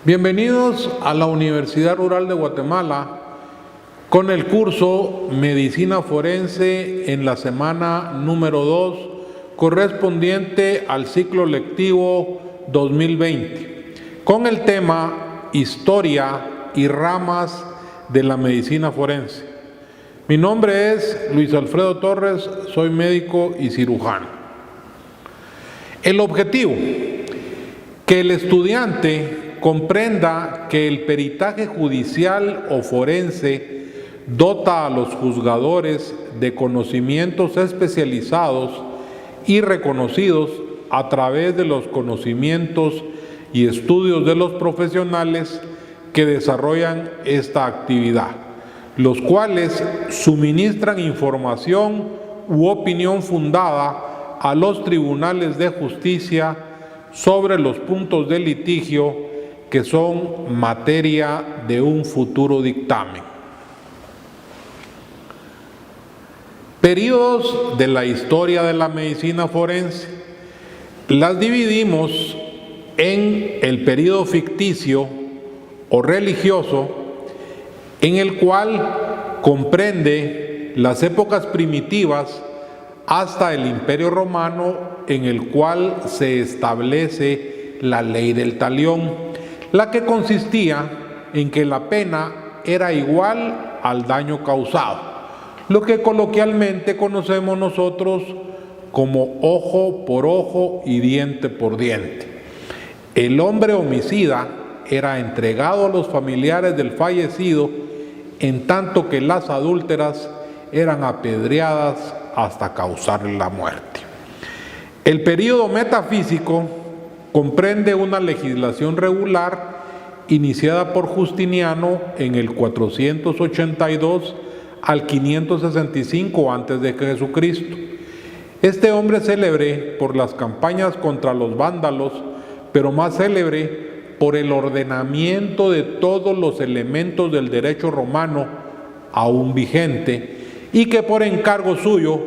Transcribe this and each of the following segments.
Bienvenidos a la Universidad Rural de Guatemala con el curso Medicina Forense en la semana número 2, correspondiente al ciclo lectivo 2020, con el tema Historia y ramas de la medicina forense. Mi nombre es Luis Alfredo Torres, soy médico y cirujano. El objetivo: que el estudiante comprenda que el peritaje judicial o forense dota a los juzgadores de conocimientos especializados y reconocidos a través de los conocimientos y estudios de los profesionales que desarrollan esta actividad, los cuales suministran información u opinión fundada a los tribunales de justicia sobre los puntos de litigio que son materia de un futuro dictamen. Períodos de la historia de la medicina forense. Las dividimos en el período ficticio o religioso, en el cual comprende las épocas primitivas hasta el Imperio Romano, en el cual se establece la ley del talión, la que consistía en que la pena era igual al daño causado, lo que coloquialmente conocemos nosotros como ojo por ojo y diente por diente. El hombre homicida era entregado a los familiares del fallecido, en tanto que las adúlteras eran apedreadas hasta causarle la muerte. El período metafísico comprende una legislación regular iniciada por Justiniano en el 482 al 565 a.C. Este hombre célebre por las campañas contra los vándalos, pero más célebre por el ordenamiento de todos los elementos del derecho romano aún vigente, y que por encargo suyo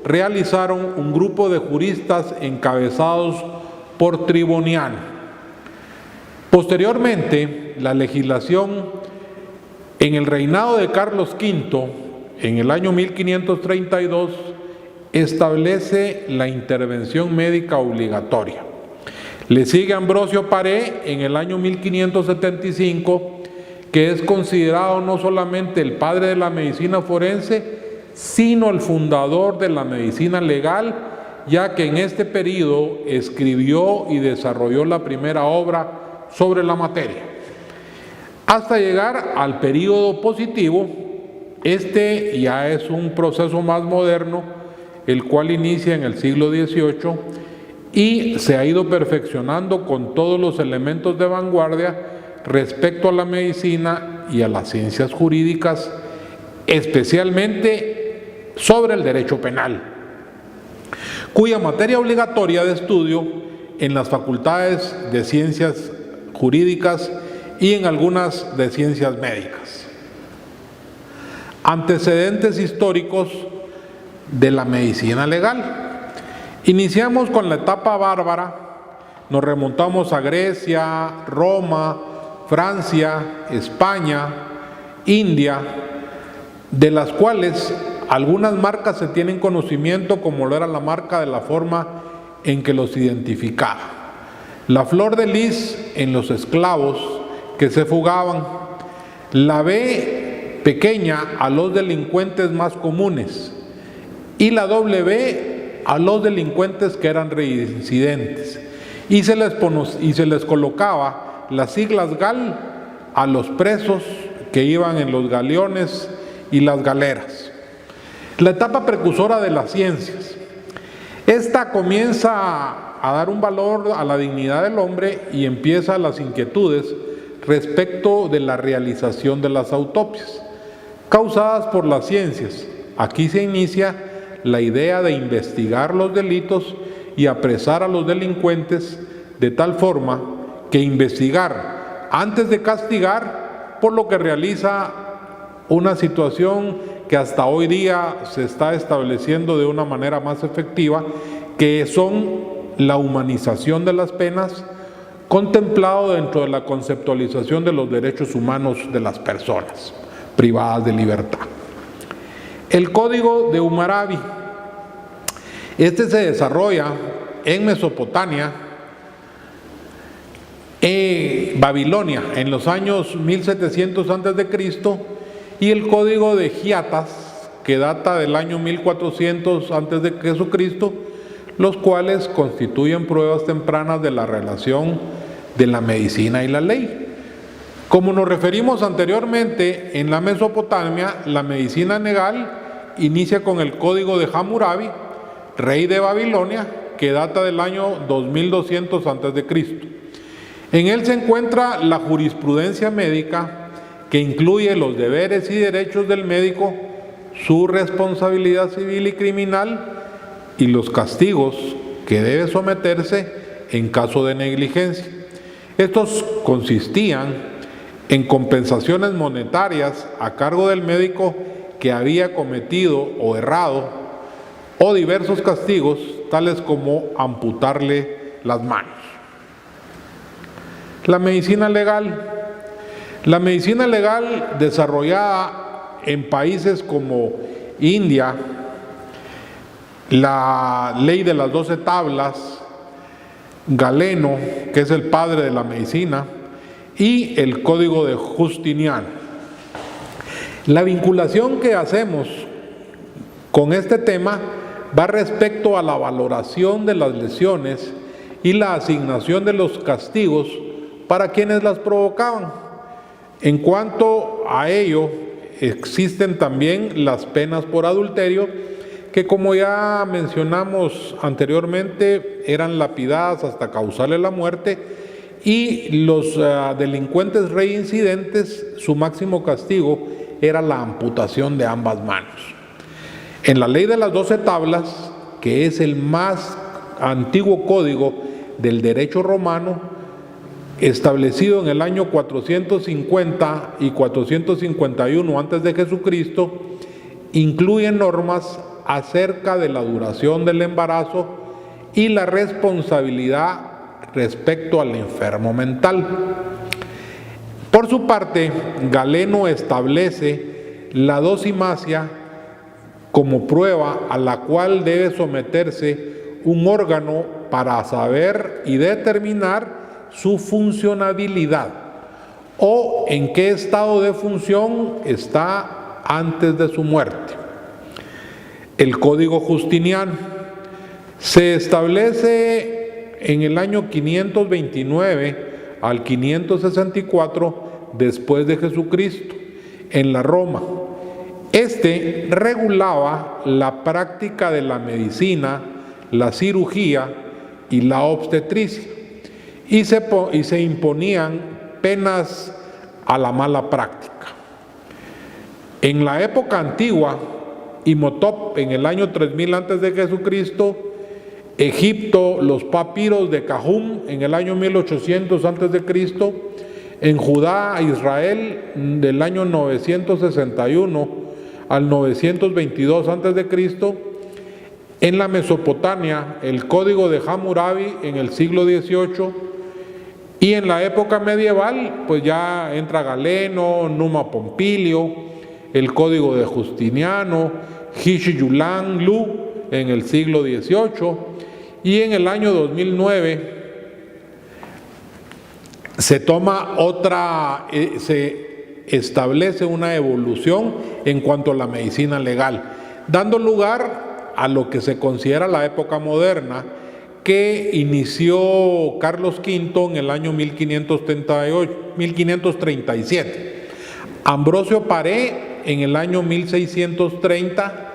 realizaron un grupo de juristas encabezados por Triboniano. Posteriormente, la legislación en el reinado de Carlos V, en el año 1532, establece la intervención médica obligatoria. Le sigue Ambrosio Paré en el año 1575, que es considerado no solamente el padre de la medicina forense, sino el fundador de la medicina legal, ya que en este periodo escribió y desarrolló la primera obra sobre la materia. Hasta llegar al período positivo, este ya es un proceso más moderno, el cual inicia en el siglo XVIII y se ha ido perfeccionando con todos los elementos de vanguardia respecto a la medicina y a las ciencias jurídicas, especialmente sobre el derecho penal, cuya materia obligatoria de estudio en las facultades de ciencias jurídicas y en algunas de ciencias médicas. Antecedentes históricos de la medicina legal. Iniciamos con la etapa bárbara, nos remontamos a Grecia, Roma, Francia, España, India, de las cuales algunas marcas se tienen conocimiento, como lo era la marca de la forma en que los identificaba. La flor de lis en los esclavos que se fugaban, la B pequeña a los delincuentes más comunes y la W a los delincuentes que eran reincidentes, y se les colocaba las siglas GAL a los presos que iban en los galeones y las galeras. La etapa precursora de las ciencias. Esta comienza a dar un valor a la dignidad del hombre y empieza las inquietudes respecto de la realización de las autopsias, causadas por las ciencias. Aquí se inicia la idea de investigar los delitos y apresar a los delincuentes de tal forma que investigar antes de castigar, por lo que realiza una situación que hasta hoy día se está estableciendo de una manera más efectiva, que son la humanización de las penas contemplado dentro de la conceptualización de los derechos humanos de las personas privadas de libertad. El Código de Hammurabi, este se desarrolla en Mesopotamia, Babilonia, en los años 1700 a.C., y el Código de Hiatas, que data del año 1400 a.C., los cuales constituyen pruebas tempranas de la relación de la medicina y la ley. Como nos referimos anteriormente, en la Mesopotamia, la medicina legal inicia con el Código de Hammurabi, rey de Babilonia, que data del año 2200 a.C. En él se encuentra la jurisprudencia médica, que incluye los deberes y derechos del médico, su responsabilidad civil y criminal y los castigos que debe someterse en caso de negligencia. Estos consistían en compensaciones monetarias a cargo del médico que había cometido o errado, o diversos castigos tales como amputarle las manos. La medicina legal. La medicina legal desarrollada en países como India, la ley de las 12 tablas, Galeno, que es el padre de la medicina, y el Código de Justiniano. La vinculación que hacemos con este tema va respecto a la valoración de las lesiones y la asignación de los castigos para quienes las provocaban. En cuanto a ello, existen también las penas por adulterio, que como ya mencionamos anteriormente, eran lapidadas hasta causarle la muerte, y los delincuentes reincidentes, su máximo castigo era la amputación de ambas manos. En la ley de las 12 tablas, que es el más antiguo código del derecho romano, establecido en el año 450 y 451 a.C., incluye normas acerca de la duración del embarazo y la responsabilidad respecto al enfermo mental. Por su parte, Galeno establece la dosimasia como prueba a la cual debe someterse un órgano para saber y determinar su funcionabilidad o en qué estado de función está antes de su muerte. El Código Justiniano se establece en el año 529 al 564 después de Jesucristo en la Roma. Este regulaba la práctica de la medicina, la cirugía y la obstetricia, y se imponían penas a la mala práctica. En la época antigua, Imhotep, en el año 3000 antes de Jesucristo, Egipto, los papiros de Cajún en el año 1800 antes de Cristo, en Judá, Israel, del año 961 al 922 antes de Cristo, en la Mesopotamia, el Código de Hammurabi en el siglo XVIII, y en la época medieval, pues ya entra Galeno, Numa Pompilio, el Código de Justiniano, Hishi Yulan Lu en el siglo XVIII, y en el año 2009 se establece una evolución en cuanto a la medicina legal, dando lugar a lo que se considera la época moderna, que inició Carlos V en el año 1537, Ambrosio Paré en el año 1630,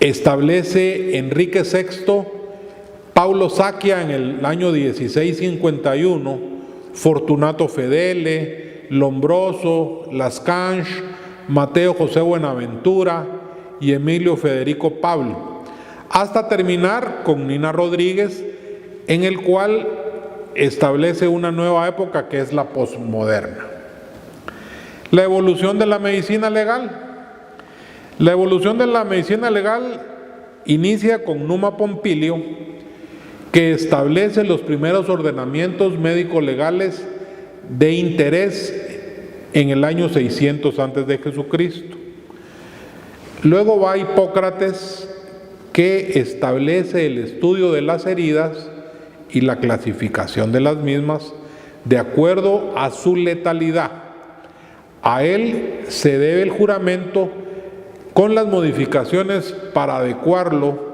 establece Enrique VI, Paulo Sacchia en el año 1651, Fortunato Fedele, Lombroso, Lascange, Mateo José Buenaventura y Emilio Federico Pablo, hasta terminar con Nina Rodríguez, en el cual establece una nueva época que es la posmoderna. La evolución de la medicina legal. La evolución de la medicina legal inicia con Numa Pompilio que establece los primeros ordenamientos médico-legales de interés en el año 600 antes de Jesucristo. Luego va Hipócrates, que establece el estudio de las heridas y la clasificación de las mismas de acuerdo a su letalidad. A él se debe el juramento con las modificaciones para adecuarlo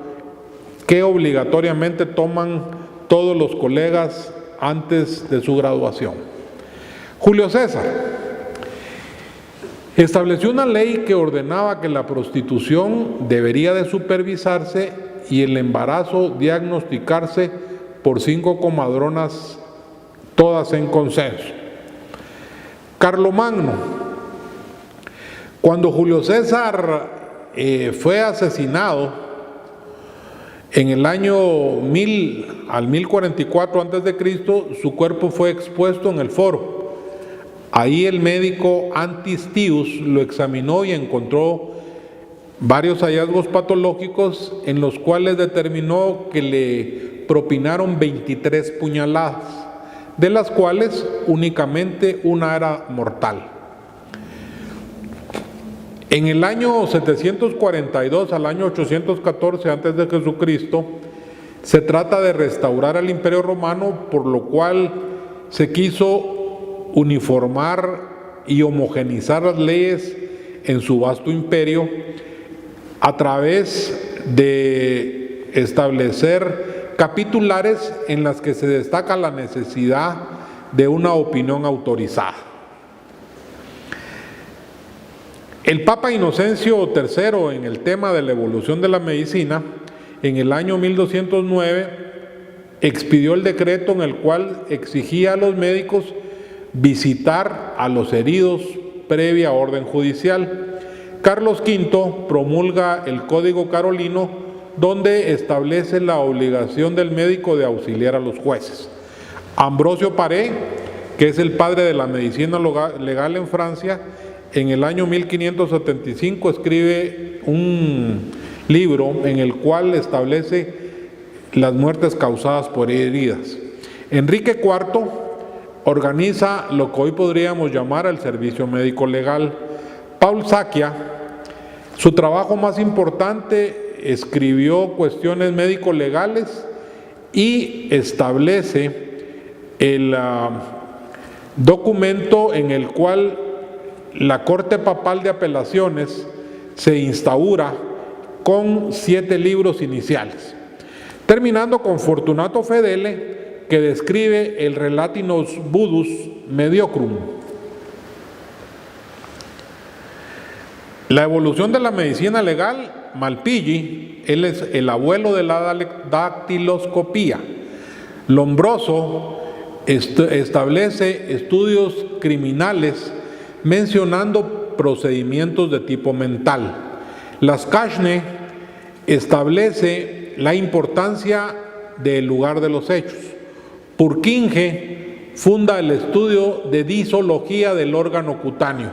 que obligatoriamente toman todos los colegas antes de su graduación. Julio César estableció una ley que ordenaba que la prostitución debería de supervisarse y el embarazo diagnosticarse por 5 comadronas, todas en consenso. Carlomagno, cuando Julio César fue asesinado en el año 1000 al 1044 a.C., su cuerpo fue expuesto en el foro. Ahí el médico Antistius lo examinó y encontró varios hallazgos patológicos en los cuales determinó que le propinaron 23 puñaladas, de las cuales únicamente una era mortal. En el año 742 al año 814 antes de Jesucristo, se trata de restaurar al Imperio Romano, por lo cual se quiso uniformar y homogeneizar las leyes en su vasto imperio a través de establecer capitulares en las que se destaca la necesidad de una opinión autorizada. El Papa Inocencio III, en el tema de la evolución de la medicina, en el año 1209 expidió el decreto en el cual exigía a los médicos visitar a los heridos previa orden judicial. Carlos V promulga el Código Carolino, donde establece la obligación del médico de auxiliar a los jueces. Ambrosio Paré, que es el padre de la medicina legal en Francia, en el año 1575 escribe un libro en el cual establece las muertes causadas por heridas. Enrique IV organiza lo que hoy podríamos llamar el servicio médico legal. Paul Sacchia, su trabajo más importante, escribió cuestiones médico-legales y establece el documento en el cual la Corte Papal de Apelaciones se instaura con 7 libros iniciales, terminando con Fortunato Fedele, que describe el Relatinus Budus Mediocrum. La evolución de la medicina legal, Malpighi, él es el abuelo de la dactiloscopía. Lombroso establece estudios criminales mencionando procedimientos de tipo mental. Lascagnes establece la importancia del lugar de los hechos. Purkinje funda el estudio de disología del órgano cutáneo.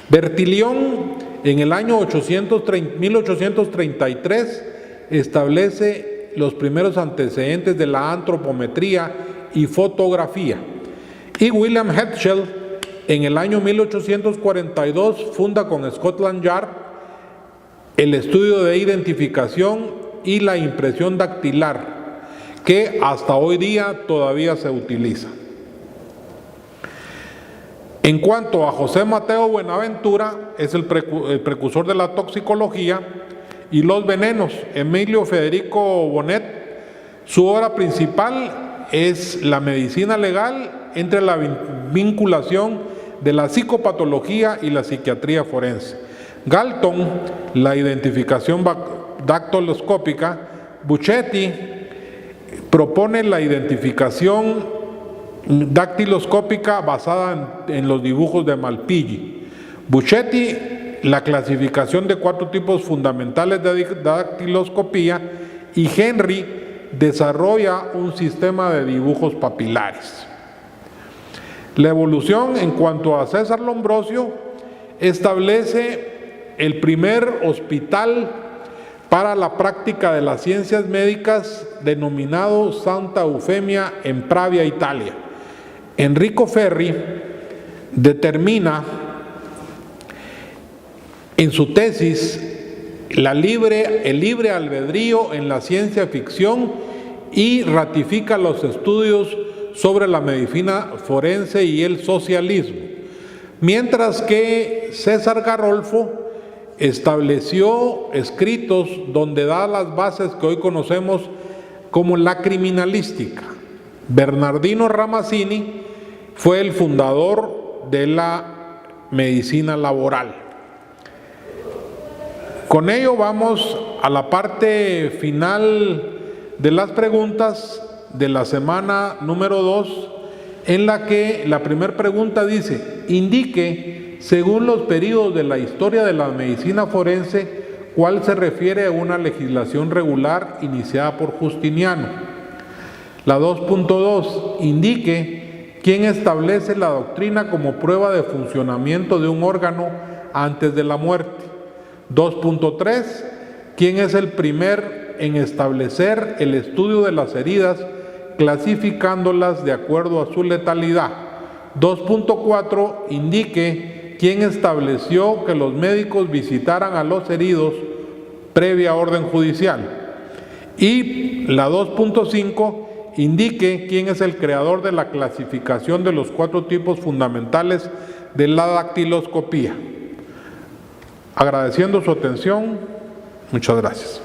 Bertillon, en el año 1833, establece los primeros antecedentes de la antropometría y fotografía. Y William Herschel, en el año 1842, funda con Scotland Yard el estudio de identificación y la impresión dactilar, que hasta hoy día todavía se utiliza. En cuanto a José Mateo Buenaventura, es el precursor de la toxicología y los venenos. Emilio Federico Bonet, su obra principal es la medicina legal entre la vinculación de la psicopatología y la psiquiatría forense. Galton, la identificación dactiloscópica. Buchetti propone la identificación dactiloscópica basada en los dibujos de Malpighi. Buchetti, la clasificación de 4 tipos fundamentales de dactiloscopía, y Henry desarrolla un sistema de dibujos papilares. La evolución, en cuanto a César Lombrosio, establece el primer hospital para la práctica de las ciencias médicas, denominado Santa Eufemia en Pravia, Italia. Enrico Ferri determina en su tesis el libre albedrío en la ciencia ficción y ratifica los estudios sobre la medicina forense y el socialismo, mientras que César Garolfo estableció escritos donde da las bases que hoy conocemos como la criminalística. Bernardino Ramazzini fue el fundador de la medicina laboral. Con ello vamos a la parte final de las preguntas de la semana número 2, en la que la primera pregunta dice: indique, según los periodos de la historia de la medicina forense, cuál se refiere a una legislación regular iniciada por Justiniano. La 2.2, indique quién establece la doctrina como prueba de funcionamiento de un órgano antes de la muerte. 2.3, quién es el primer en establecer el estudio de las heridas, clasificándolas de acuerdo a su letalidad. 2.4, indique quién estableció que los médicos visitaran a los heridos previa orden judicial. Y la 2.5, indique quién es el creador de la clasificación de los 4 tipos fundamentales de la dactiloscopía. Agradeciendo su atención, muchas gracias.